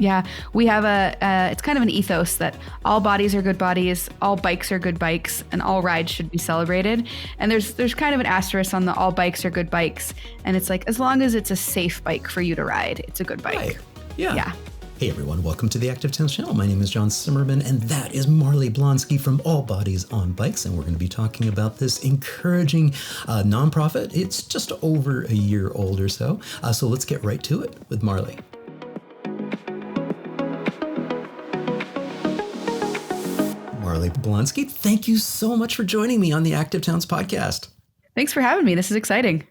Yeah, we have it's kind of an ethos that all bodies are good bodies, all bikes are good bikes, and all rides should be celebrated. And there's kind of an asterisk on the all bikes are good bikes. And it's like, as long as it's a safe bike for you to ride, it's a good bike. Right. Yeah. Yeah. Hey everyone, welcome to the Active Towns channel. My name is John Simmerman, and that is Marley Blonsky from All Bodies on Bikes, and we're going to be talking about this encouraging nonprofit. It's just over a year old or so, so let's get right to it with Marley. Marley Blonsky, thank you so much for joining me on the Active Towns podcast. Thanks for having me. This is exciting.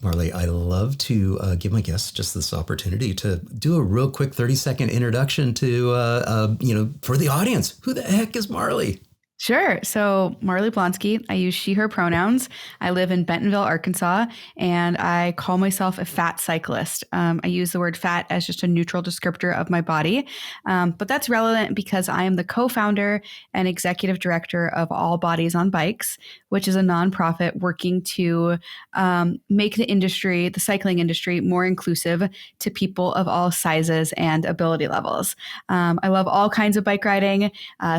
Marley, I love to give my guests just this opportunity to do a real quick 30-second introduction to, for the audience. Who the heck is Marley? Sure. So Marley Blonsky, I use she, her pronouns. I live in Bentonville, Arkansas, and I call myself a fat cyclist. I use the word fat as just a neutral descriptor of my body, but that's relevant because I am the co-founder and executive director of All Bodies on Bikes, which is a nonprofit working to make the cycling industry, more inclusive to people of all sizes and ability levels. I love all kinds of bike riding.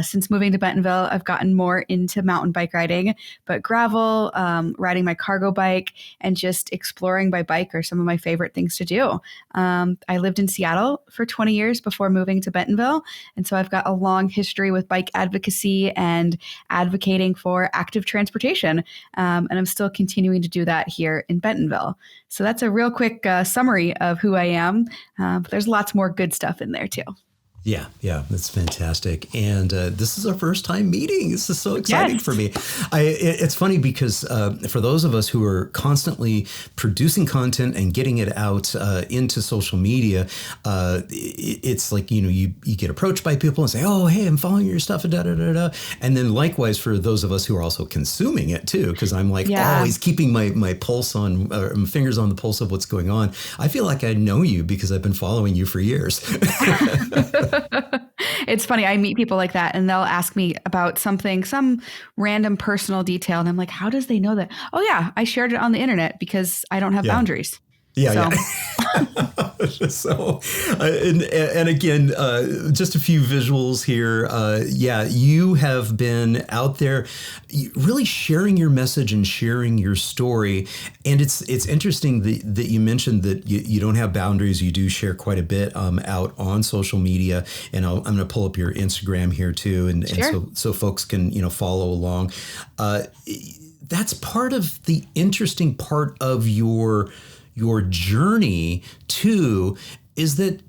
Since moving to Bentonville, I've gotten more into mountain bike riding, but gravel, riding my cargo bike, and just exploring by bike are some of my favorite things to do. I lived in Seattle for 20 years before moving to Bentonville, and so I've got a long history with bike advocacy and advocating for active transportation, and I'm still continuing to do that here in Bentonville. So that's a real quick summary of who I am, but there's lots more good stuff in there too. Yeah, that's fantastic. And this is our first time meeting. This is so exciting for me. It's funny because for those of us who are constantly producing content and getting it out into social media, it's like, you get approached by people and say, oh, hey, I'm following your stuff. And then likewise for those of us who are also consuming it too, because I'm like always keeping my pulse on, my fingers on the pulse of what's going on. I feel like I know you because I've been following you for years. It's funny. I meet people like that and they'll ask me about some random personal detail. And I'm like, how does they know that? Oh yeah, I shared it on the internet because I don't have boundaries. Yeah. So, and again, just a few visuals here. You have been out there really sharing your message and sharing your story. And it's interesting that you mentioned that you don't have boundaries. You do share quite a bit out on social media. And I'm going to pull up your Instagram here too. And so folks can, follow along. That's part of the interesting part of your journey too, is that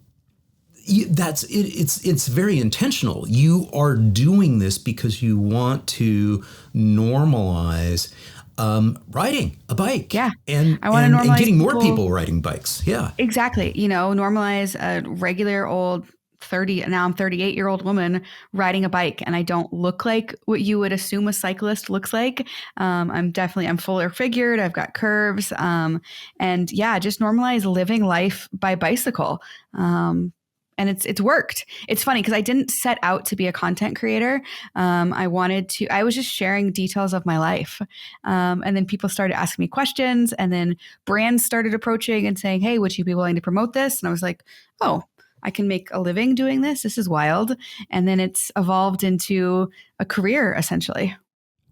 it's very intentional. You are doing this because you want to normalize riding a bike. Yeah. And I want to normalize and getting more people riding bikes. Yeah. Exactly. Normalize a regular old 38-year-old woman riding a bike, and I don't look like what you would assume a cyclist looks like. I'm fuller figured. I've got curves. And just normalize living life by bicycle. And it's worked. It's funny because I didn't set out to be a content creator. I was just sharing details of my life. And then people started asking me questions, and then brands started approaching and saying, hey, would you be willing to promote this? And I was like, oh, I can make a living doing this. This is wild. And then it's evolved into a career, essentially.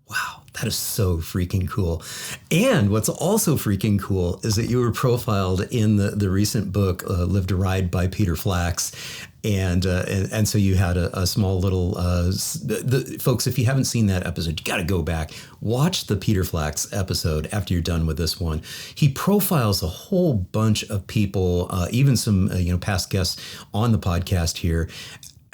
Wow, that is so freaking cool. And what's also freaking cool is that you were profiled in the recent book, Live to Ride by Peter Flax. And so you had a small little, folks, if you haven't seen that episode, you got to go back, watch the Peter Flax episode after you're done with this one. He profiles a whole bunch of people, even some, past guests on the podcast here.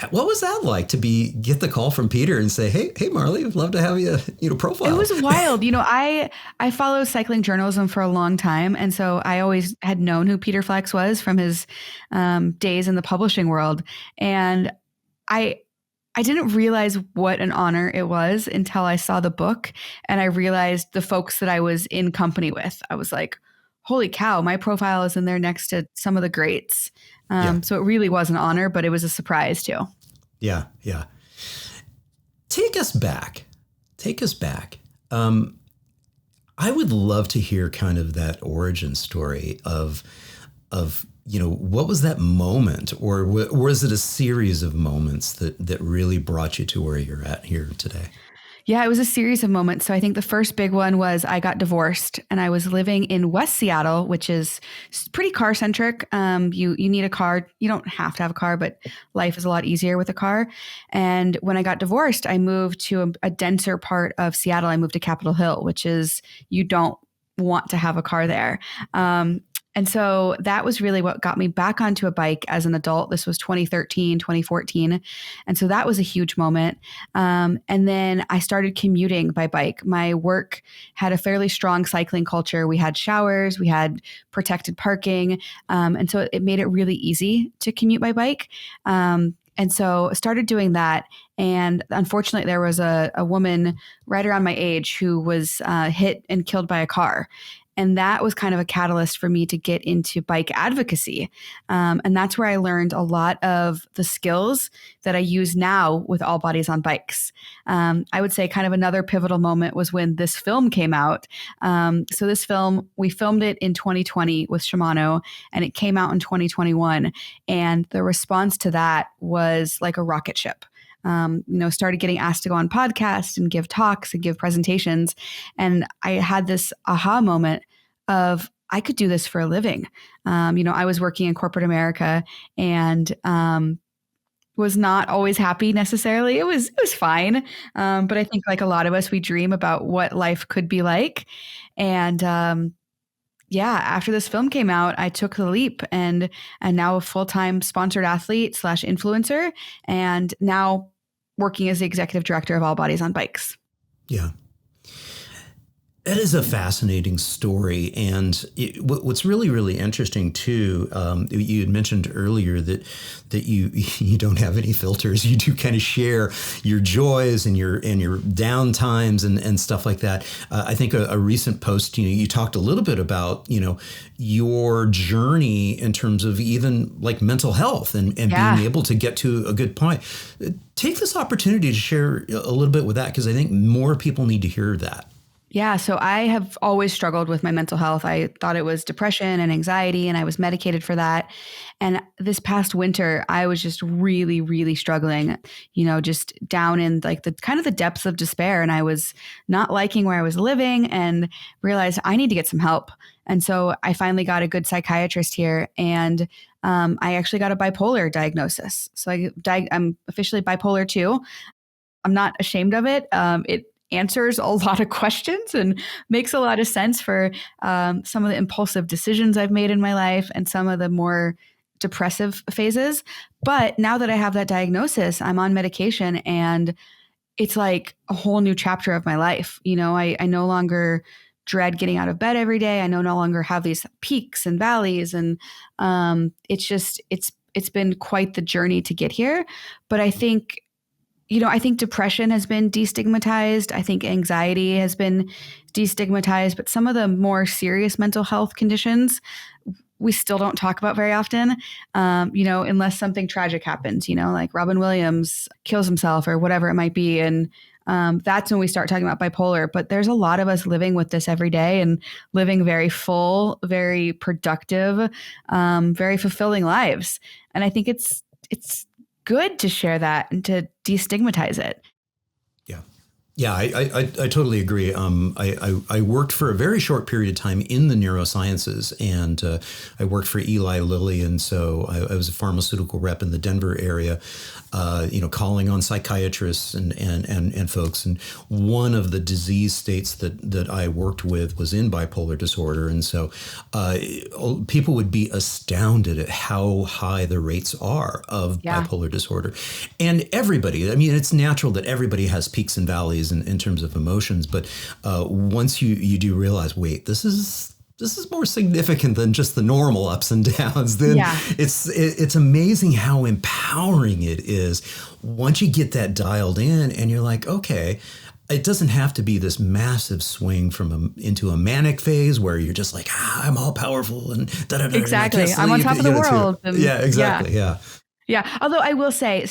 What was that like to get the call from Peter and say, hey, Marley, I'd love to have you, profile? It was wild. I follow cycling journalism for a long time. And so I always had known who Peter Flax was from his days in the publishing world. And I didn't realize what an honor it was until I saw the book and I realized the folks that I was in company with. I was like, holy cow, my profile is in there next to some of the greats. So it really was an honor, but it was a surprise too. Yeah. Take us back. I would love to hear kind of that origin story of what was that moment, or was it a series of moments that really brought you to where you're at here today? Yeah, it was a series of moments. So I think the first big one was I got divorced and I was living in West Seattle, which is pretty car centric. You need a car. You don't have to have a car, but life is a lot easier with a car. And when I got divorced, I moved to a denser part of Seattle. I moved to Capitol Hill, which is you don't want to have a car there. And so that was really what got me back onto a bike as an adult. This was 2013, 2014. And so that was a huge moment. And then I started commuting by bike. My work had a fairly strong cycling culture. We had showers, we had protected parking. And so it made it really easy to commute by bike. And so I started doing that. And unfortunately, there was a woman right around my age who was hit and killed by a car. And that was kind of a catalyst for me to get into bike advocacy. And that's where I learned a lot of the skills that I use now with All Bodies on Bikes. I would say kind of another pivotal moment was when this film came out. So this film, we filmed it in 2020 with Shimano, and it came out in 2021. And the response to that was like a rocket ship. Started getting asked to go on podcasts and give talks and give presentations. And I had this aha moment of I could do this for a living. I was working in corporate America and was not always happy necessarily. It was fine. But I think like a lot of us, we dream about what life could be like. And after this film came out, I took the leap and now a full-time sponsored athlete / influencer, and now working as the executive director of All Bodies on Bikes. Yeah. That is a fascinating story. And what's really, really interesting, too, you had mentioned earlier that you don't have any filters. You do kind of share your joys and your down times and stuff like that. I think a recent post, you talked a little bit about, your journey in terms of even like mental health and being able to get to a good point. Take this opportunity to share a little bit with that, because I think more people need to hear that. Yeah, so I have always struggled with my mental health. I thought it was depression and anxiety, and I was medicated for that. And this past winter, I was just really, really struggling, just down in like the kind of the depths of despair. And I was not liking where I was living and realized I need to get some help. And so I finally got a good psychiatrist here, and I actually got a bipolar diagnosis. So I'm officially bipolar 2. I'm not ashamed of it. It answers a lot of questions and makes a lot of sense for some of the impulsive decisions I've made in my life and some of the more depressive phases. But now that I have that diagnosis, I'm on medication, and it's like a whole new chapter of my life. I no longer dread getting out of bed every day. I no longer have these peaks and valleys. And it's been quite the journey to get here. But I think depression has been destigmatized. I think anxiety has been destigmatized, but some of the more serious mental health conditions we still don't talk about very often, unless something tragic happens, like Robin Williams kills himself or whatever it might be. And that's when we start talking about bipolar. But there's a lot of us living with this every day and living very full, very productive, very fulfilling lives. And I think it's good to share that and to destigmatize it. Yeah. Yeah, I totally agree. I worked for a very short period of time in the neurosciences, and I worked for Eli Lilly, and so I was a pharmaceutical rep in the Denver area, calling on psychiatrists and folks. And one of the disease states that I worked with was in bipolar disorder, and so people would be astounded at how high the rates are of bipolar disorder. And everybody, it's natural that everybody has peaks and valleys in terms of emotions, but once you do realize, wait, this is more significant than just the normal ups and downs, then it's amazing how empowering it is once you get that dialed in, and you're like, okay, it doesn't have to be this massive swing into a manic phase where you're just like, I'm all powerful and da-da-da. Exactly. I'm on top of the world. Yeah, exactly. Yeah. Yeah. Although I will say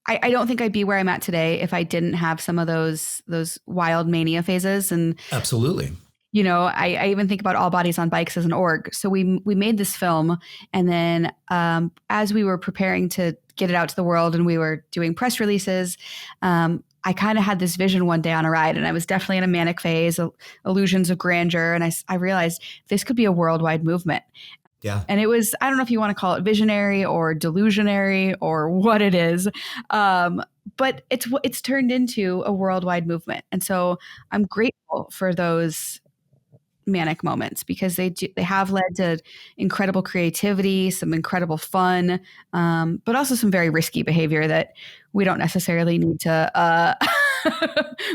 I don't think I'd be where I'm at today if I didn't have some of those wild mania phases. And absolutely. I even think about All Bodies on Bikes as an org. So we made this film, and then as we were preparing to get it out to the world, and we were doing press releases, I kind of had this vision one day on a ride, and I was definitely in a manic phase, illusions of grandeur, and I realized this could be a worldwide movement. Yeah. And it was, I don't know if you want to call it visionary or delusionary or what it is, but it's turned into a worldwide movement. And so I'm grateful for those manic moments because they have led to incredible creativity, some incredible fun, but also some very risky behavior that we don't necessarily need to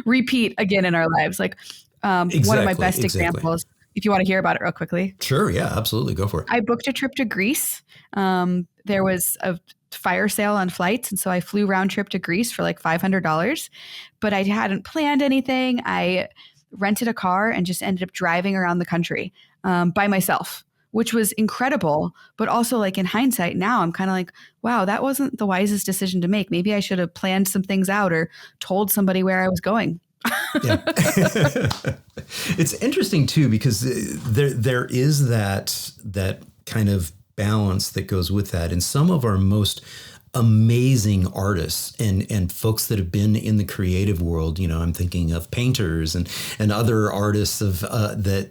repeat again in our lives. Like one of my best examples, if you want to hear about it real quickly. Sure. Yeah, absolutely. Go for it. I booked a trip to Greece. There was a fire sale on flights. And so I flew round trip to Greece for like $500, but I hadn't planned anything. I rented a car and just ended up driving around the country by myself, which was incredible. But also, like, in hindsight now, I'm kind of like, wow, that wasn't the wisest decision to make. Maybe I should have planned some things out or told somebody where I was going. Yeah. It's interesting too, because there is that kind of balance that goes with that. And some of our most amazing artists and folks that have been in the creative world, I'm thinking of painters and other artists that,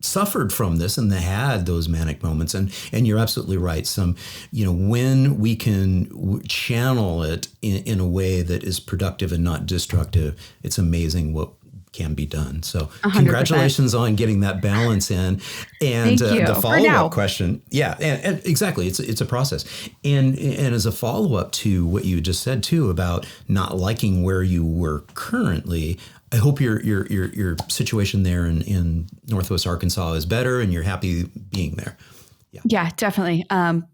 suffered from this, and they had those manic moments. And you're absolutely right. When we can channel it in a way that is productive and not destructive, it's amazing what can be done. So 100%. Congratulations on getting that balance in. And the follow-up question. Yeah, and exactly. It's a process. And as a follow-up to what you just said too, about not liking where you were currently, I hope your situation there in Northwest Arkansas is better and you're happy being there. Yeah, definitely.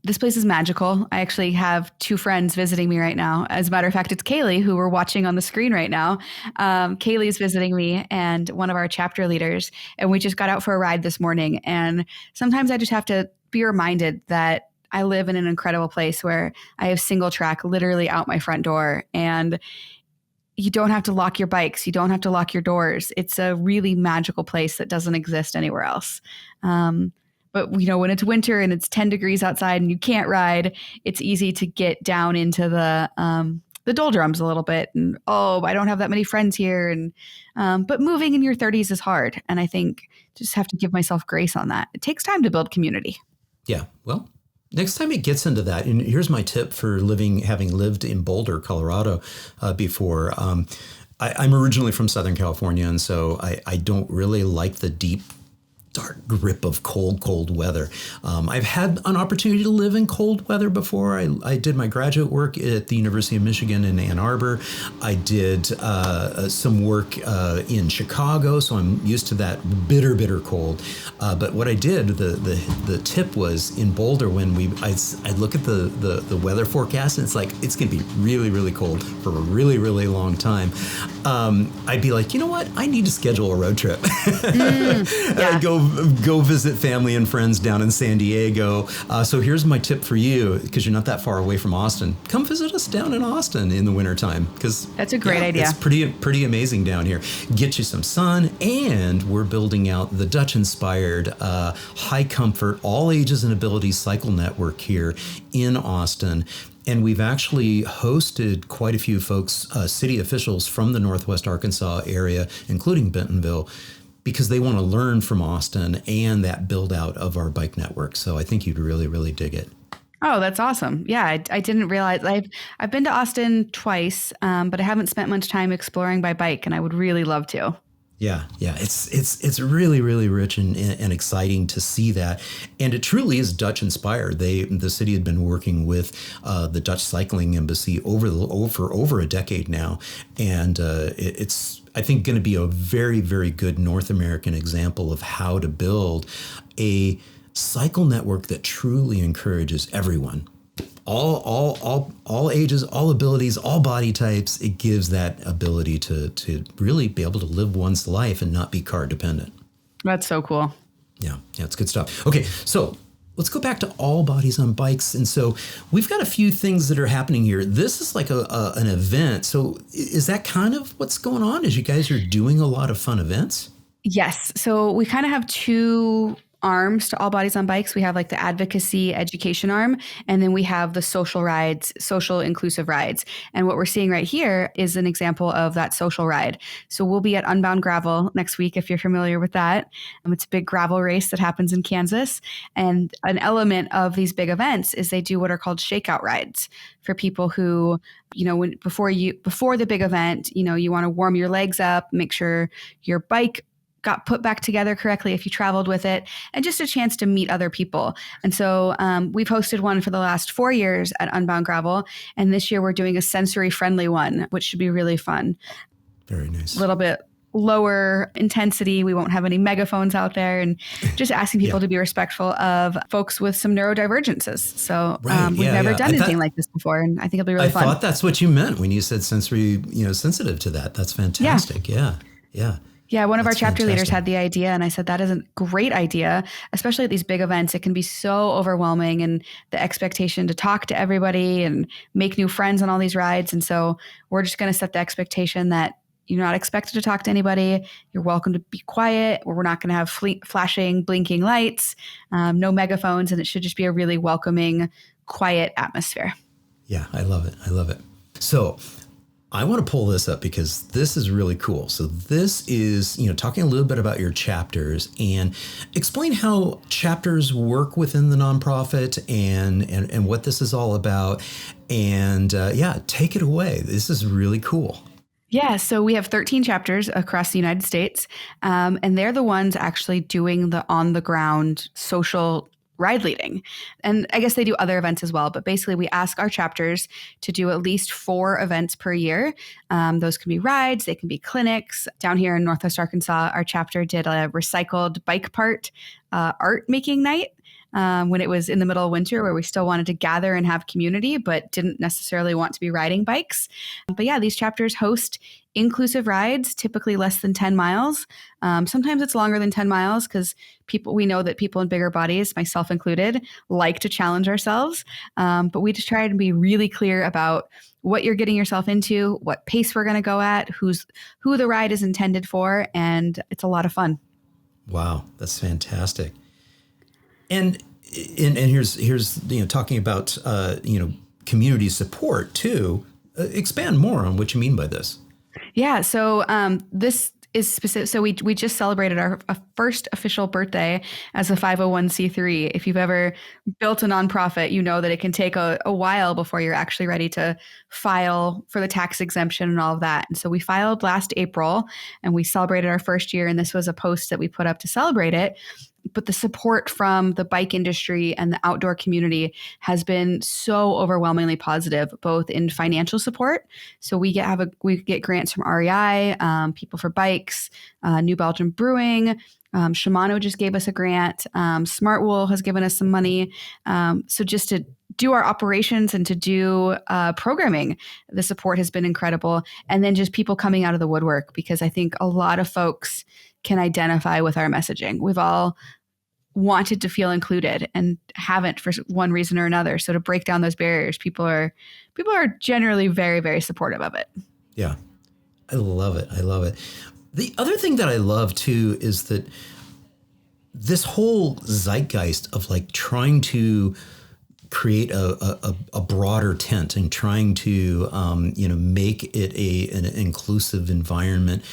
This place is magical. I actually have two friends visiting me right now. As a matter of fact, it's Kaylee, who we're watching on the screen right now. Kaylee's visiting me and one of our chapter leaders, and we just got out for a ride this morning. And sometimes I just have to be reminded that I live in an incredible place where I have single track literally out my front door, and you don't have to lock your bikes. You don't have to lock your doors. It's a really magical place that doesn't exist anywhere else. But, when it's winter and it's 10 degrees outside and you can't ride, it's easy to get down into the doldrums a little bit. And, I don't have that many friends here. And but moving in your 30s is hard. And I think just have to give myself grace on that. It takes time to build community. Yeah. Well, next time it gets into that, and here's my tip for having lived in Boulder, Colorado before. I'm originally from Southern California, and so I don't really like the deep, dark grip of cold weather. I've had an opportunity to live in cold weather before. I did my graduate work at the University of Michigan in Ann Arbor. I did some work in Chicago, so I'm used to that bitter cold. But what I did, the tip was in Boulder when I'd look at the weather forecast, and it's like, it's going to be really, really cold for a really, really long time. I'd be like, you know what? I need to schedule a road trip. Yeah. Go visit family and friends down in San Diego. So here's my tip for you, because you're not that far away from Austin. Come visit us down in Austin in the wintertime, because that's a great idea. It's pretty amazing down here. Get you some sun, and we're building out the Dutch-inspired, high comfort, all ages and abilities cycle network here in Austin. And we've actually hosted quite a few folks, city officials from the Northwest Arkansas area, including Bentonville, because they want to learn from Austin and that build out of our bike network. So I think you'd really, really dig it. Oh, that's awesome. Yeah, I didn't realize. I've been to Austin twice, but I haven't spent much time exploring by bike, and I would really love to. Yeah. It's really, really rich and exciting to see that. And it truly is Dutch inspired. The city had been working with the Dutch Cycling Embassy for over a decade now. And it's, I think, going to be a very, very good North American example of how to build a cycle network that truly encourages everyone. All ages, all abilities, all body types. It gives that ability to really be able to live one's life and not be car dependent. That's so cool. Yeah, it's good stuff. Okay, so let's go back to All Bodies on Bikes. And so we've got a few things that are happening here. This is like an event. So is that kind of what's going on? Is you guys are doing a lot of fun events? Yes. So we kind of have two arms to All Bodies on Bikes. We have like the advocacy education arm, and then we have the social rides, social inclusive rides. And what we're seeing right here is an example of that social ride. So we'll be at Unbound Gravel next week, if you're familiar with that. It's a big gravel race that happens in Kansas. And an element of these big events is they do what are called shakeout rides for people who, before the big event, you want to warm your legs up, make sure your bike got put back together correctly if you traveled with it, and just a chance to meet other people. And so we've hosted one for the last 4 years at Unbound Gravel. And this year we're doing a sensory friendly one, which should be really fun. Very nice. A little bit lower intensity. We won't have any megaphones out there, and just asking people to be respectful of folks with some neurodivergences. So we've never done anything like this before, and I think it'll be really fun. I thought that's what you meant when you said sensory, sensitive to that. That's fantastic. Yeah. Yeah, one of our chapter leaders had the idea, and I said, that is a great idea, especially at these big events. It can be so overwhelming, and the expectation to talk to everybody and make new friends on all these rides. And so we're just going to set the expectation that you're not expected to talk to anybody. You're welcome to be quiet. We're not going to have flashing, blinking lights, no megaphones, and it should just be a really welcoming, quiet atmosphere. Yeah, I love it. So I want to pull this up because this is really cool. So this is, talking a little bit about your chapters, and explain how chapters work within the nonprofit and what this is all about. And take it away. This is really cool. Yeah, so we have 13 chapters across the United States, and they're the ones actually doing the on-the-ground social ride leading. And I guess they do other events as well, but basically we ask our chapters to do at least 4 events per year. Those can be rides, they can be clinics. Down here in Northwest Arkansas, our chapter did a recycled bike part art making night. When it was in the middle of winter, where we still wanted to gather and have community, but didn't necessarily want to be riding bikes. But yeah, these chapters host inclusive rides, typically less than 10 miles. Sometimes it's longer than 10 miles because we know that people in bigger bodies, myself included, like to challenge ourselves. But we just try to be really clear about what you're getting yourself into, what pace we're going to go at, who the ride is intended for, and it's a lot of fun. Wow, that's fantastic. And here's talking about community support too. Expand more on what you mean by this. Yeah, so this is specific. So we just celebrated our first official birthday as a 501c3. If you've ever built a nonprofit, you know that it can take a while before you're actually ready to file for the tax exemption and all of that. And so we filed last April, and we celebrated our first year. And this was a post that we put up to celebrate it. But the support from the bike industry and the outdoor community has been so overwhelmingly positive, both in financial support. So we get grants from REI, People for Bikes, New Belgium Brewing. Shimano just gave us a grant. Smartwool has given us some money. So just to do our operations and to do programming, the support has been incredible. And then just people coming out of the woodwork, because I think a lot of folks can identify with our messaging. We've all wanted to feel included and haven't for one reason or another. So to break down those barriers, people are generally very, very supportive of it. Yeah, I love it. The other thing that I love too is that this whole zeitgeist of like trying to create a broader tent and trying to make it an inclusive environment.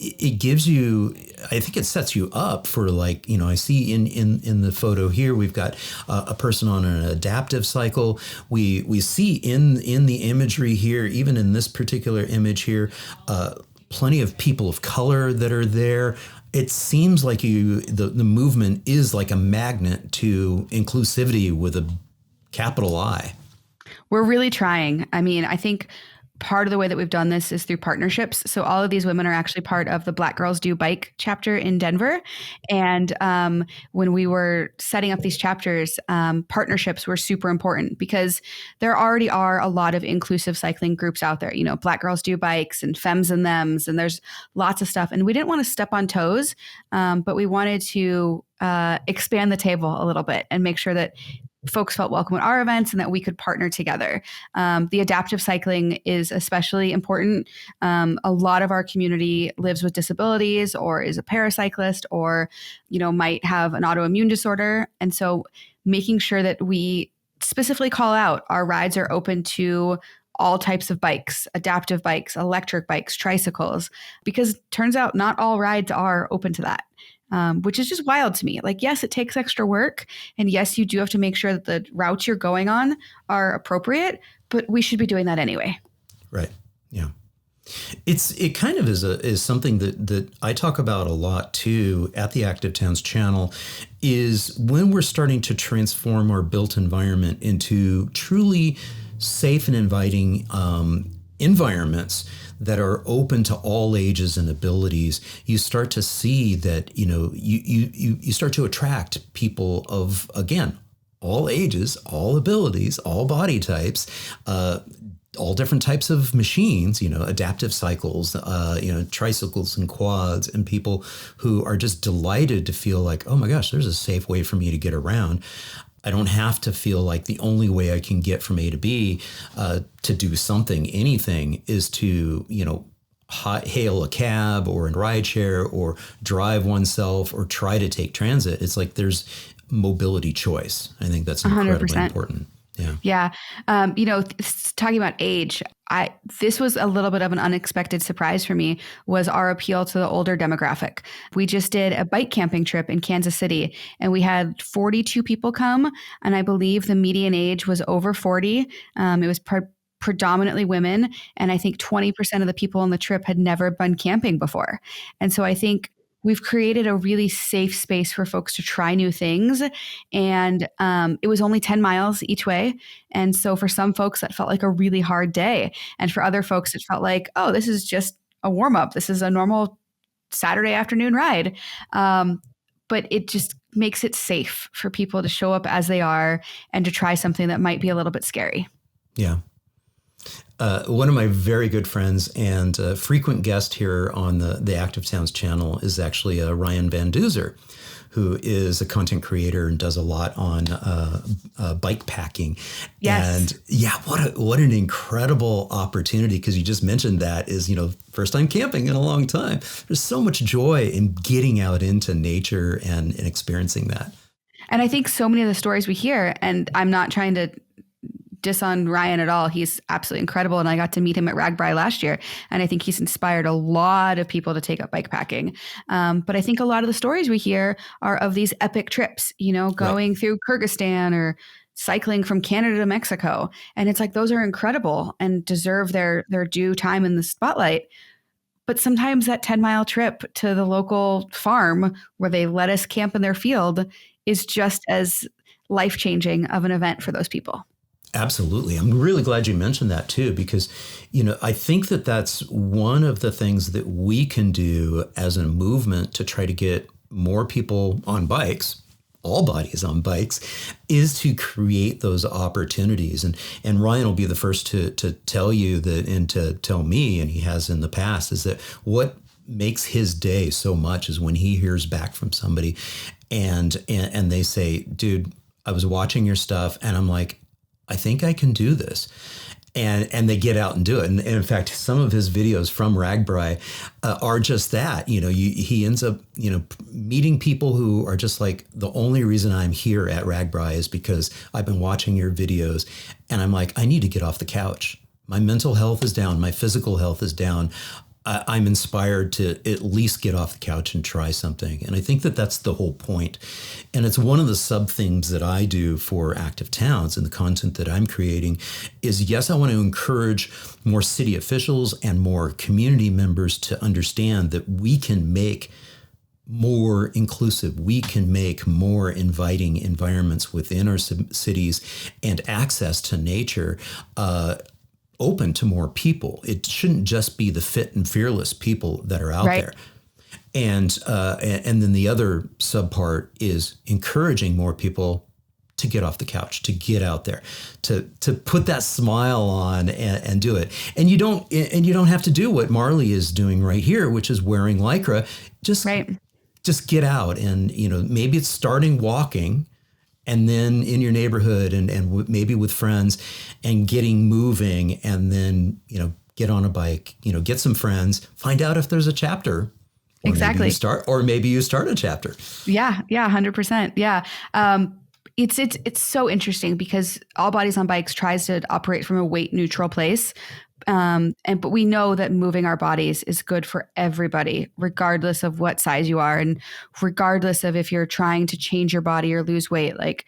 It gives you, I think it sets you up for like, I see in the photo here, we've got a person on an adaptive cycle. We see in the imagery here, even in this particular image here, plenty of people of color that are there. It seems like the movement is like a magnet to inclusivity with a capital I. We're really trying. I mean, I think part of the way that we've done this is through partnerships. So all of these women are actually part of the Black Girls Do Bike chapter in Denver. And when we were setting up these chapters, partnerships were super important because there already are a lot of inclusive cycling groups out there, Black Girls Do Bikes and Femmes and Thems, and there's lots of stuff. And we didn't want to step on toes, but we wanted to expand the table a little bit and make sure that folks felt welcome at our events and that we could partner together. The adaptive cycling is especially important. A lot of our community lives with disabilities or is a paracyclist or, might have an autoimmune disorder. And so making sure that we specifically call out our rides are open to all types of bikes, adaptive bikes, electric bikes, tricycles, because turns out not all rides are open to that. Which is just wild to me. Like, yes, it takes extra work. And yes, you do have to make sure that the routes you're going on are appropriate, but we should be doing that anyway. Right. Yeah. It kind of is something that I talk about a lot too at the Active Towns channel, is when we're starting to transform our built environment into truly safe and inviting environments that are open to all ages and abilities, you start to see that, you start to attract people of, again, all ages, all abilities, all body types, all different types of machines, adaptive cycles, tricycles and quads, and people who are just delighted to feel like, oh my gosh, there's a safe way for me to get around. I don't have to feel like the only way I can get from A to B to do something, anything, is to, hail a cab or a rideshare or drive oneself or try to take transit. It's like there's mobility choice. I think that's incredibly 100%. Important. Yeah. Yeah. Talking about age, this was a little bit of an unexpected surprise for me, was our appeal to the older demographic. We just did a bike camping trip in Kansas City, and we had 42 people come. And I believe the median age was over 40. It was predominantly women. And I think 20% of the people on the trip had never been camping before. And so I think we've created a really safe space for folks to try new things. And it was only 10 miles each way. And so for some folks, that felt like a really hard day. And for other folks, it felt like, oh, this is just a warm up. This is a normal Saturday afternoon ride. But it just makes it safe for people to show up as they are and to try something that might be a little bit scary. Yeah. One of my very good friends and frequent guest here on the Active Towns channel is actually Ryan Van Duzer, who is a content creator and does a lot on bike packing. Yes. And yeah, what an incredible opportunity, because you just mentioned that is, first time camping in a long time. There's so much joy in getting out into nature and experiencing that. And I think so many of the stories we hear, and I'm not trying to diss on Ryan at all. He's absolutely incredible. And I got to meet him at RAGBRAI last year. And I think he's inspired a lot of people to take up bike packing. But I think a lot of the stories we hear are of these epic trips, going through Kyrgyzstan or cycling from Canada to Mexico. And it's like, those are incredible and deserve their due time in the spotlight. But sometimes that 10-mile trip to the local farm where they let us camp in their field is just as life-changing of an event for those people. Absolutely. I'm really glad you mentioned that too, because, I think that that's one of the things that we can do as a movement to try to get more people on bikes, all bodies on bikes, is to create those opportunities. And Ryan will be the first to tell you that, and to tell me, and he has in the past, is that what makes his day so much is when he hears back from somebody and they say, dude, I was watching your stuff and I'm like, I think I can do this. And they get out and do it. And in fact, some of his videos from RAGBRAI are just that. He ends up, meeting people who are just like, the only reason I'm here at RAGBRAI is because I've been watching your videos. And I'm like, I need to get off the couch. My mental health is down. My physical health is down. I'm inspired to at least get off the couch and try something. And I think that that's the whole point. And it's one of the sub themes that I do for Active Towns and the content that I'm creating is, yes, I want to encourage more city officials and more community members to understand that we can make more inclusive. We can make more inviting environments within our cities and access to nature open to more people. It shouldn't just be the fit and fearless people that are out there. And then the other subpart is encouraging more people to get off the couch, to get out there, to put that smile on and do it. And you don't have to do what Marley is doing right here, which is wearing Lycra. Just get out and, maybe it's starting walking and then in your neighborhood and maybe with friends and getting moving and then, get on a bike, get some friends, find out if there's a chapter. Or Exactly. maybe you start a chapter. Yeah. 100%. Yeah. It's so interesting because All Bodies on Bikes tries to operate from a weight neutral place. But we know that moving our bodies is good for everybody, regardless of what size you are and regardless of if you're trying to change your body or lose weight. Like,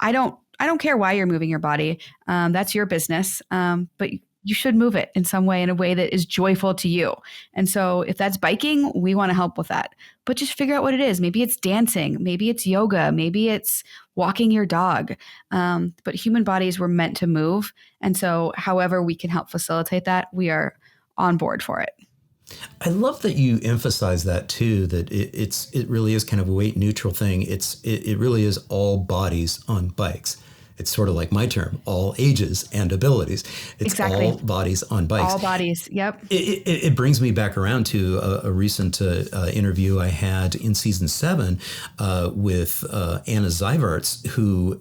I don't care why you're moving your body. That's your business. But you should move it in some way, in a way that is joyful to you. And so if that's biking, we want to help with that. But just figure out what it is. Maybe it's dancing. Maybe it's yoga. Maybe it's walking your dog. But human bodies were meant to move. And so however we can help facilitate that, we are on board for it. I love that you emphasize that too, that it really is kind of a weight neutral thing. It really is all bodies on bikes. It's sort of like my term, all ages and abilities. It's Exactly. all bodies on bikes. All bodies. Yep. It brings me back around to a recent interview I had in season 7 with Anna Zyvarts, who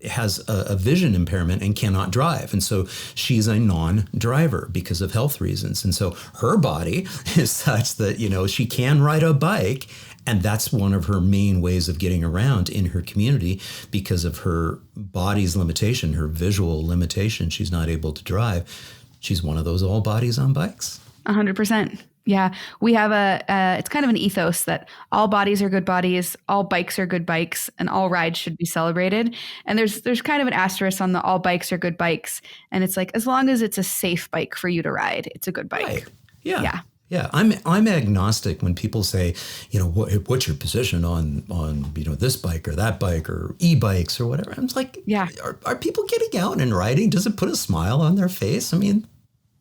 has a vision impairment and cannot drive. And so she's a non-driver because of health reasons. And so her body is such that, she can ride a bike. And that's one of her main ways of getting around in her community because of her body's limitation, her visual limitation. She's not able to drive. She's one of those all bodies on bikes. 100%. Yeah. We have it's kind of an ethos that all bodies are good bodies, all bikes are good bikes, and all rides should be celebrated. And there's kind of an asterisk on the all bikes are good bikes. And it's like, as long as it's a safe bike for you to ride, it's a good bike. Right. Yeah. Yeah. Yeah, I'm agnostic when people say, what's your position on this bike or that bike or e-bikes or whatever. I'm like, yeah, are people getting out and riding? Does it put a smile on their face? I mean,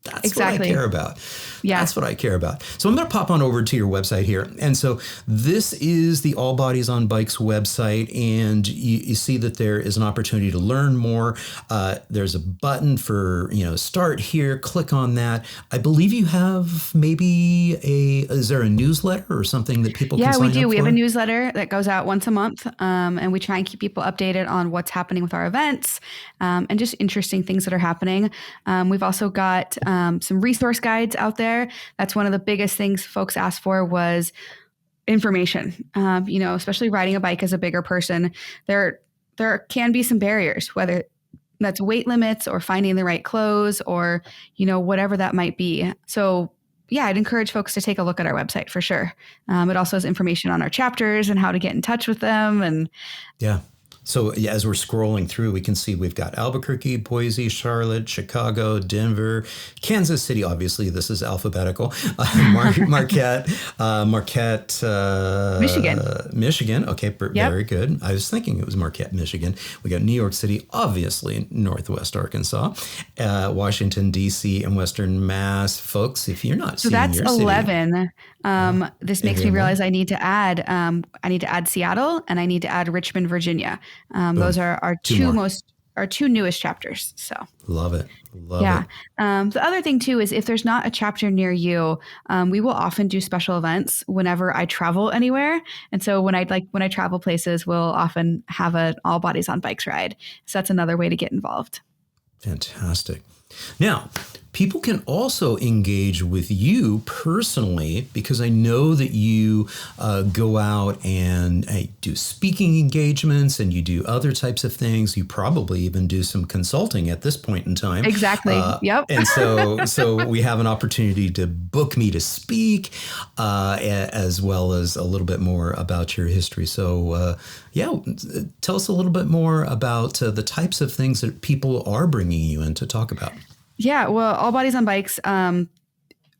that's exactly what I care about. Yeah. That's what I care about. So I'm going to pop on over to your website here. And so this is the All Bodies on Bikes website. And you see that there is an opportunity to learn more. There's a button for, start here. Click on that. I believe you have maybe is there a newsletter or something that people can sign up for? Yeah, we do. We have a newsletter that goes out once a month. And we try and keep people updated on what's happening with our events and just interesting things that are happening. We've also got some resource guides out there. That's one of the biggest things folks asked for was information. Especially riding a bike as a bigger person, there can be some barriers, whether that's weight limits or finding the right clothes or, whatever that might be. So yeah, I'd encourage folks to take a look at our website for sure. It also has information on our chapters and how to get in touch with them. And yeah. So as we're scrolling through, we can see we've got Albuquerque, Boise, Charlotte, Chicago, Denver, Kansas City. Obviously, this is alphabetical. Marquette, Michigan. Okay, very good. I was thinking it was Marquette, Michigan. We got New York City, obviously, Northwest Arkansas, Washington, D.C., and Western Mass. Folks, if you're not seeing that's your 11. This makes me realize I need to add Seattle and I need to add Richmond, Virginia. Those are our two newest chapters. So love it. The other thing too is if there's not a chapter near you, we will often do special events whenever I travel anywhere. And so when I travel places, we'll often have an All Bodies on Bikes ride. So that's another way to get involved. Fantastic. Now, people can also engage with you personally because I know that you go out and do speaking engagements and you do other types of things. You probably even do some consulting at this point in time. Exactly. Yep. And so we have an opportunity to book me to speak as well as a little bit more about your history. So tell us a little bit more about the types of things that people are bringing you in to talk about. Yeah, well, All Bodies on Bikes, I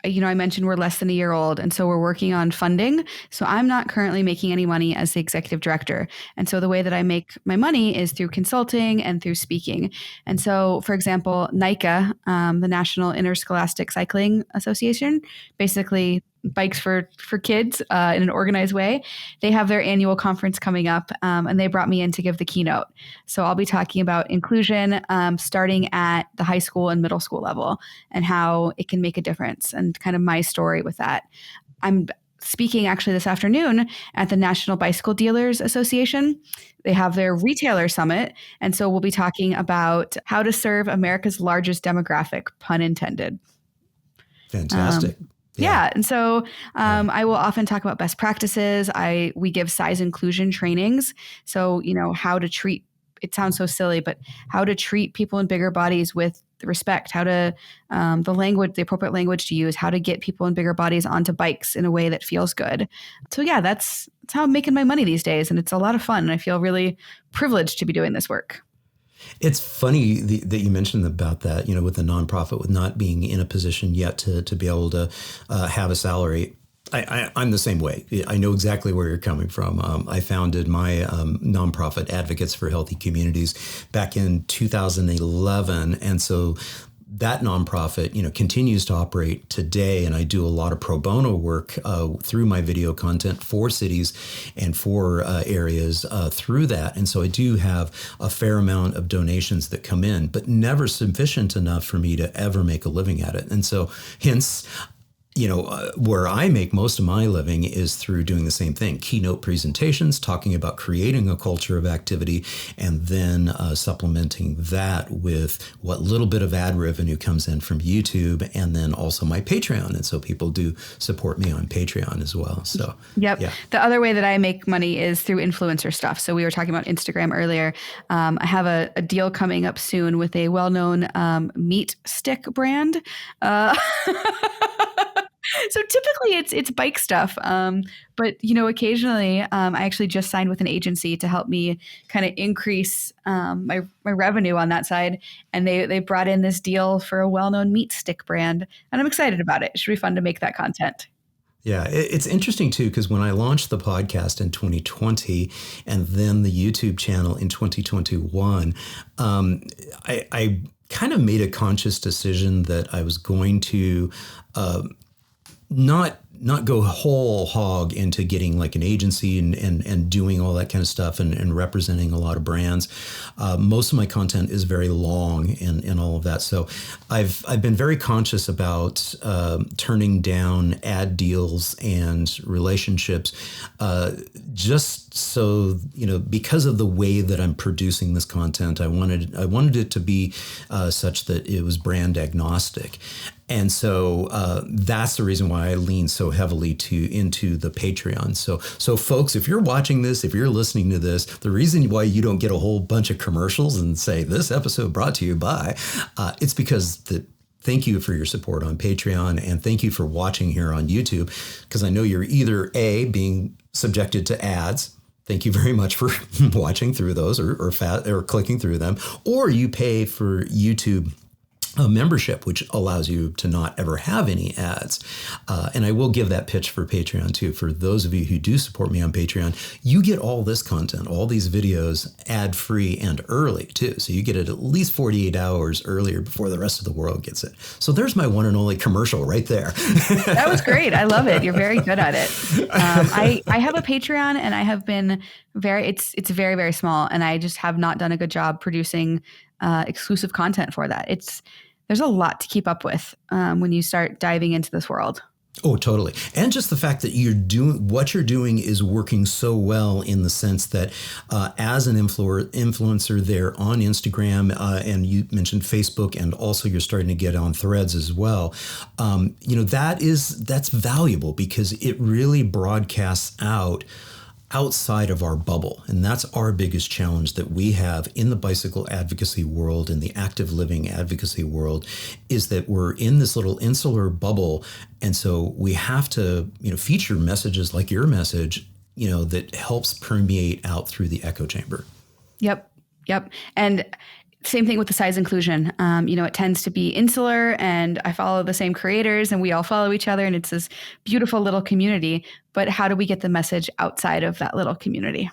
mentioned we're less than a year old, and so we're working on funding. So I'm not currently making any money as the executive director. And so the way that I make my money is through consulting and through speaking. And so, for example, NICA, the National Interscholastic Cycling Association, basically bikes for kids in an organized way. They have their annual conference coming up, and they brought me in to give the keynote. So I'll be talking about inclusion starting at the high school and middle school level and how it can make a difference and kind of my story with that. I'm speaking actually this afternoon at the National Bicycle Dealers Association. They have their retailer summit. And so we'll be talking about how to serve America's largest demographic, pun intended. Fantastic. Yeah. And so I will often talk about best practices. We give size inclusion trainings. So, how to treat, it sounds so silly, but how to treat people in bigger bodies with respect, how to, the appropriate language to use, how to get people in bigger bodies onto bikes in a way that feels good. So yeah, that's how I'm making my money these days. And it's a lot of fun. And I feel really privileged to be doing this work. It's funny that you mentioned about that, with the nonprofit, with not being in a position yet to be able to have a salary. I'm the same way. I know exactly where you're coming from. I founded my nonprofit, Advocates for Healthy Communities, back in 2011. And so that nonprofit, continues to operate today. And I do a lot of pro bono work through my video content for cities and for areas through that. And so I do have a fair amount of donations that come in, but never sufficient enough for me to ever make a living at it. And so hence, where I make most of my living is through doing the same thing, keynote presentations, talking about creating a culture of activity, and then supplementing that with what little bit of ad revenue comes in from YouTube, and then also my Patreon. And so people do support me on Patreon as well. So, yep. Yeah. The other way that I make money is through influencer stuff. So we were talking about Instagram earlier. I have a deal coming up soon with a well-known meat stick brand. So typically it's bike stuff. But occasionally I actually just signed with an agency to help me kind of increase my revenue on that side. And they brought in this deal for a well-known meat stick brand. And I'm excited about it. It should be fun to make that content. Yeah, it's interesting too, because when I launched the podcast in 2020 and then the YouTube channel in 2021, I kind of made a conscious decision that I was going to not go whole hog into getting like an agency and doing all that kind of stuff and representing a lot of brands. Most of my content is very long and all of that. So I've been very conscious about turning down ad deals and relationships just so, because of the way that I'm producing this content. I wanted it to be such that it was brand agnostic. And so that's the reason why I lean so heavily into the Patreon. So folks, if you're watching this, if you're listening to this, the reason why you don't get a whole bunch of commercials and say this episode brought to you by, it's because thank you for your support on Patreon, and thank you for watching here on YouTube, because I know you're either A, being subjected to ads. Thank you very much for watching through those or clicking through them, or you pay for YouTube a membership, which allows you to not ever have any ads. And I will give that pitch for Patreon too. For those of you who do support me on Patreon, you get all this content, all these videos ad free and early too. So you get it at least 48 hours earlier before the rest of the world gets it. So there's my one and only commercial right there. That was great. I love it. You're very good at it. I have a Patreon, and I have been it's very, very small, and I just have not done a good job producing exclusive content for that. There's a lot to keep up with when you start diving into this world. Oh, totally. And just the fact that what you're doing is working so well, in the sense that as an influencer there on Instagram, and you mentioned Facebook, and also you're starting to get on Threads as well. That's valuable, because it really broadcasts outside of our bubble. And that's our biggest challenge that we have in the bicycle advocacy world, in the active living advocacy world, is that we're in this little insular bubble. And so we have to, feature messages like your message, that helps permeate out through the echo chamber. Yep. And same thing with the size inclusion. It tends to be insular, and I follow the same creators, and we all follow each other, and it's this beautiful little community. But how do we get the message outside of that little community?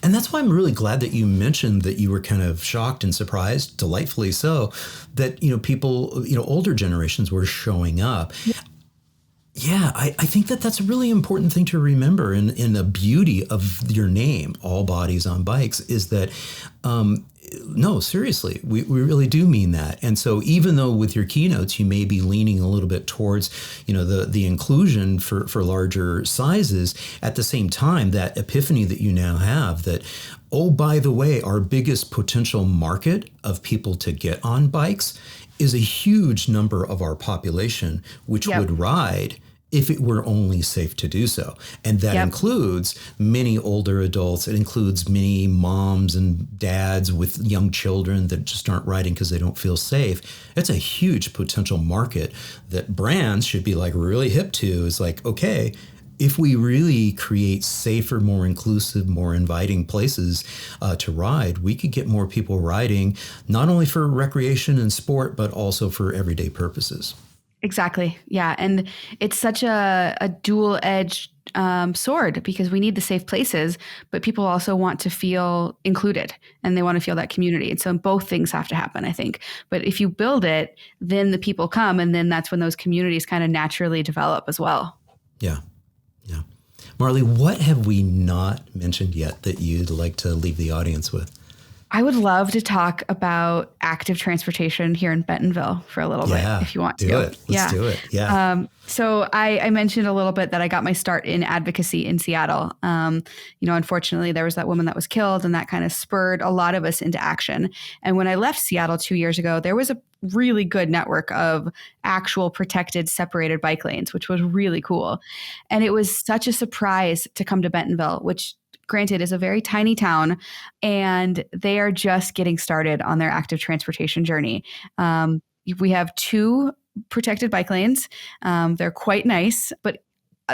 And that's why I'm really glad that you mentioned that you were kind of shocked and surprised, delightfully so, that, people, older generations were showing up. Yeah, I think that's a really important thing to remember. In the beauty of your name, All Bodies on Bikes, is that No, seriously, we really do mean that. And so even though with your keynotes, you may be leaning a little bit towards, the inclusion for larger sizes, at the same time, that epiphany that you now have that, oh, by the way, our biggest potential market of people to get on bikes is a huge number of our population, which Yep. would ride if it were only safe to do so. And that Yep. includes many older adults. It includes many moms and dads with young children that just aren't riding because they don't feel safe. It's a huge potential market that brands should be like really hip to. Is like, okay, if we really create safer, more inclusive, more inviting places to ride, we could get more people riding, not only for recreation and sport, but also for everyday purposes. Exactly. Yeah. And it's such a dual edged sword because we need the safe places, but people also want to feel included and they want to feel that community. And so both things have to happen, I think. But if you build it, then the people come, and then that's when those communities kind of naturally develop as well. Yeah. Yeah. Marley, what have we not mentioned yet that you'd like to leave the audience with? I would love to talk about active transportation here in Bentonville for a little bit, if you want to. Do it. Let's do it. Yeah. So I mentioned a little bit that I got my start in advocacy in Seattle. Unfortunately, there was that woman that was killed, and that kind of spurred a lot of us into action. And when I left Seattle 2 years ago, there was a really good network of actual protected, separated bike lanes, which was really cool. And it was such a surprise to come to Bentonville, which granted is a very tiny town, and they are just getting started on their active transportation journey. We have 2 protected bike lanes. They're quite nice, but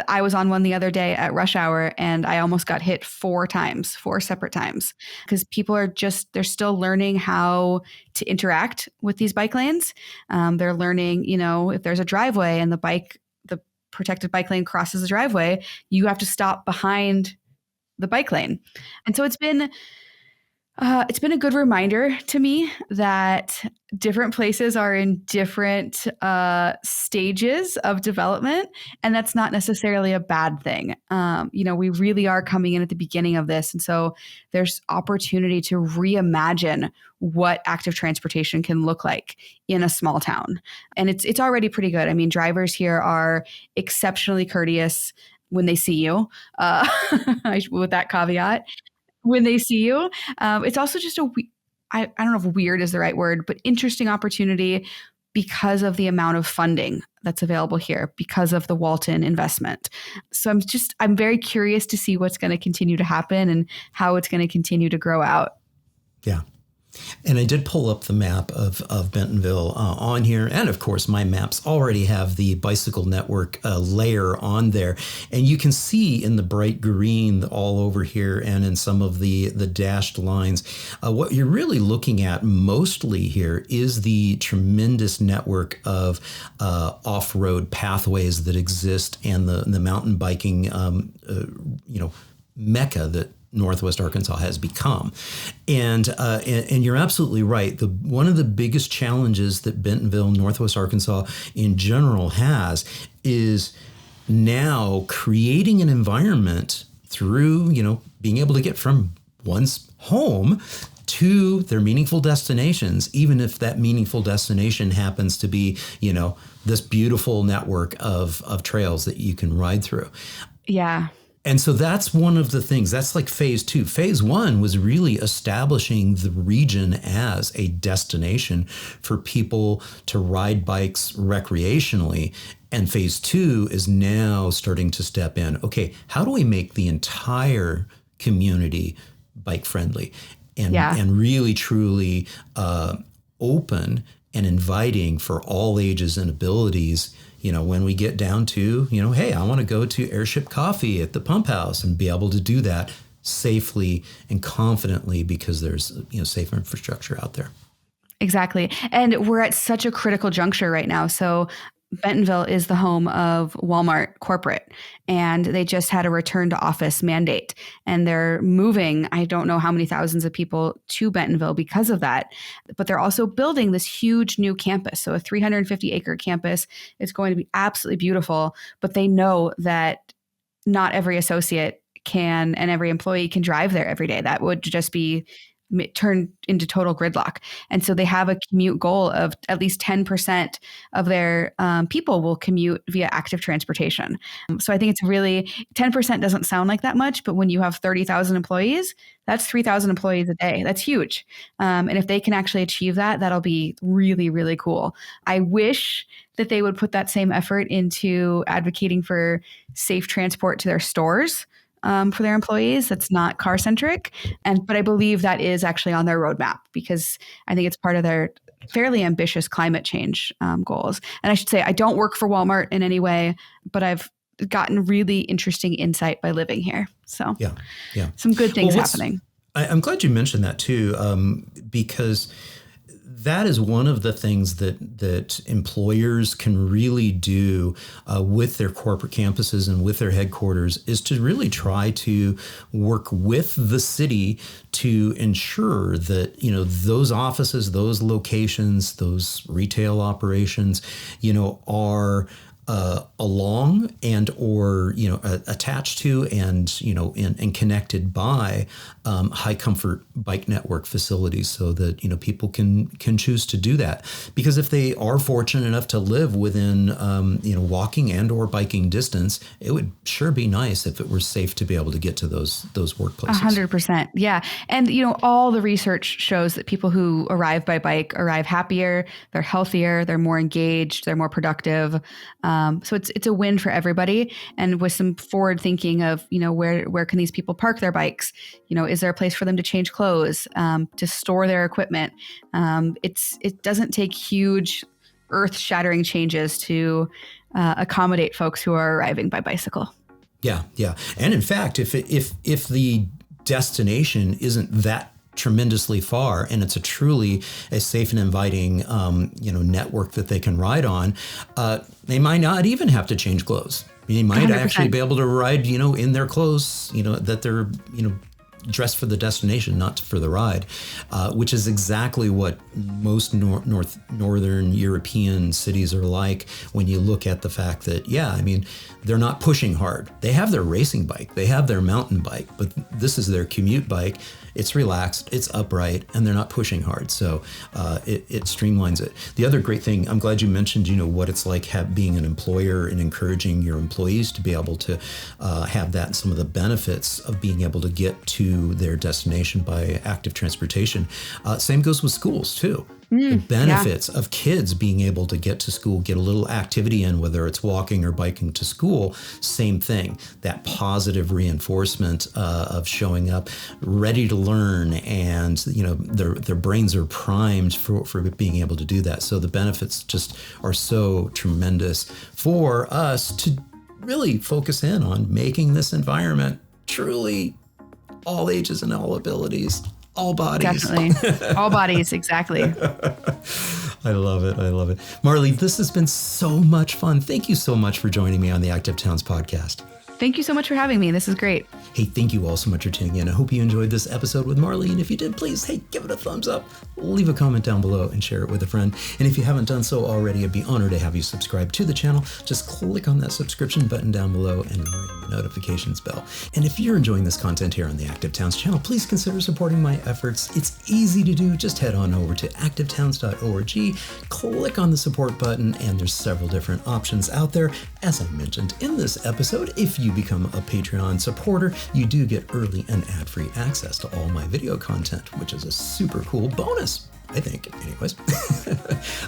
I was on one the other day at rush hour and I almost got hit 4 times, 4 separate times, because people they're still learning how to interact with these bike lanes. They're learning, if there's a driveway and the protected bike lane crosses the driveway, you have to stop behind the bike lane. And so it's been a good reminder to me that different places are in different stages of development, and that's not necessarily a bad thing. We really are coming in at the beginning of this, and so there's opportunity to reimagine what active transportation can look like in a small town, and it's already pretty good. I mean, drivers here are exceptionally courteous when they see you, with that caveat. When they see you, it's also just I don't know if weird is the right word, but interesting opportunity because of the amount of funding that's available here because of the Walton investment. So I'm very curious to see what's going to continue to happen and how it's going to continue to grow out. Yeah. And I did pull up the map of Bentonville on here. And of course, my maps already have the bicycle network layer on there. And you can see in the bright green all over here and in some of the dashed lines, what you're really looking at mostly here is the tremendous network of off-road pathways that exist and the mountain biking, mecca that Northwest Arkansas has become. And you're absolutely right. One of the biggest challenges that Bentonville, Northwest Arkansas in general has is now creating an environment through, being able to get from one's home to their meaningful destinations, even if that meaningful destination happens to be, this beautiful network of trails that you can ride through. Yeah. And so that's one of the things. That's like phase 2. Phase 1 was really establishing the region as a destination for people to ride bikes recreationally. And phase 2 is now starting to step in. Okay, how do we make the entire community bike friendly and really truly open and inviting for all ages and abilities? When we get down to, hey, I want to go to Airship Coffee at the pump house and be able to do that safely and confidently because there's, safe infrastructure out there. Exactly. And we're at such a critical juncture right now. So Bentonville is the home of Walmart corporate, and they just had a return to office mandate, and they're moving, I don't know how many thousands of people to Bentonville because of that. But they're also building this huge new campus. So a 350-acre campus is going to be absolutely beautiful, but they know that not every associate can and every employee can drive there every day. That would just be turn into total gridlock. And so they have a commute goal of at least 10% of their people will commute via active transportation. So I think it's really 10% doesn't sound like that much, but when you have 30,000 employees, that's 3,000 employees a day. That's huge. And if they can actually achieve that, that'll be really, really cool. I wish that they would put that same effort into advocating for safe transport to their stores for their employees. That's not car centric. But I believe that is actually on their roadmap because I think it's part of their fairly ambitious climate change goals. And I should say, I don't work for Walmart in any way, but I've gotten really interesting insight by living here. So yeah. Some good things happening. I'm glad you mentioned that too, because that is one of the things that employers can really do with their corporate campuses and with their headquarters is to really try to work with the city to ensure that, those offices, those locations, those retail operations, are along and or attached to and connected by high comfort bike network facilities so that people can choose to do that, because if they are fortunate enough to live within walking and or biking distance, it would sure be nice if it were safe to be able to get to those workplaces. 100%. Yeah. And all the research shows that people who arrive by bike arrive happier, they're healthier, they're more engaged, they're more productive. So it's a win for everybody. And with some forward thinking of, where can these people park their bikes? Is there a place for them to change clothes, to store their equipment? It doesn't take huge earth shattering changes to accommodate folks who are arriving by bicycle. Yeah. And in fact, if the destination isn't that tremendously far and it's a truly a safe and inviting network that they can ride on, they might not even have to change clothes. They might 100%. Actually be able to ride in their clothes that they're dressed for the destination, not for the ride, which is exactly what most northern European cities are like when you look at the fact that, they're not pushing hard. They have their racing bike, they have their mountain bike, but this is their commute bike. It's relaxed, it's upright, and they're not pushing hard. So it streamlines it. The other great thing, I'm glad you mentioned, what it's like being an employer and encouraging your employees to be able to have that and some of the benefits of being able to get to their destination by active transportation. Same goes with schools too. The benefits of kids being able to get to school, get a little activity in, whether it's walking or biking to school, same thing. That positive reinforcement of showing up ready to learn, and their brains are primed for being able to do that. So the benefits just are so tremendous for us to really focus in on making this environment truly all ages and all abilities. All bodies. Definitely. All bodies. Exactly. I love it. Marley, this has been so much fun. Thank you so much for joining me on the Active Towns podcast. Thank you so much for having me. This is great. Hey, thank you all so much for tuning in. I hope you enjoyed this episode with Marley. And if you did, please, give it a thumbs up, leave a comment down below, and share it with a friend. And if you haven't done so already, I'd be honored to have you subscribe to the channel. Just click on that subscription button down below and ring the notifications bell. And if you're enjoying this content here on the Active Towns channel, please consider supporting my efforts. It's easy to do. Just head on over to activetowns.org, click on the support button, and there's several different options out there. As I mentioned in this episode, if you become a Patreon supporter, you do get early and ad-free access to all my video content, which is a super cool bonus, I think. Anyways,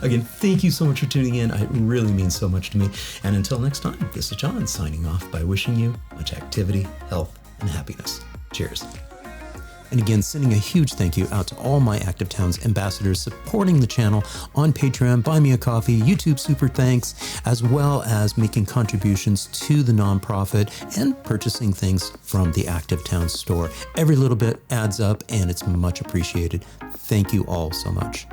again, thank you so much for tuning in. It really means so much to me. And until next time, this is John signing off by wishing you much activity, health, and happiness. Cheers. And again, sending a huge thank you out to all my Active Towns ambassadors supporting the channel on Patreon, Buy Me a Coffee, YouTube Super Thanks, as well as making contributions to the nonprofit and purchasing things from the Active Towns store. Every little bit adds up and it's much appreciated. Thank you all so much.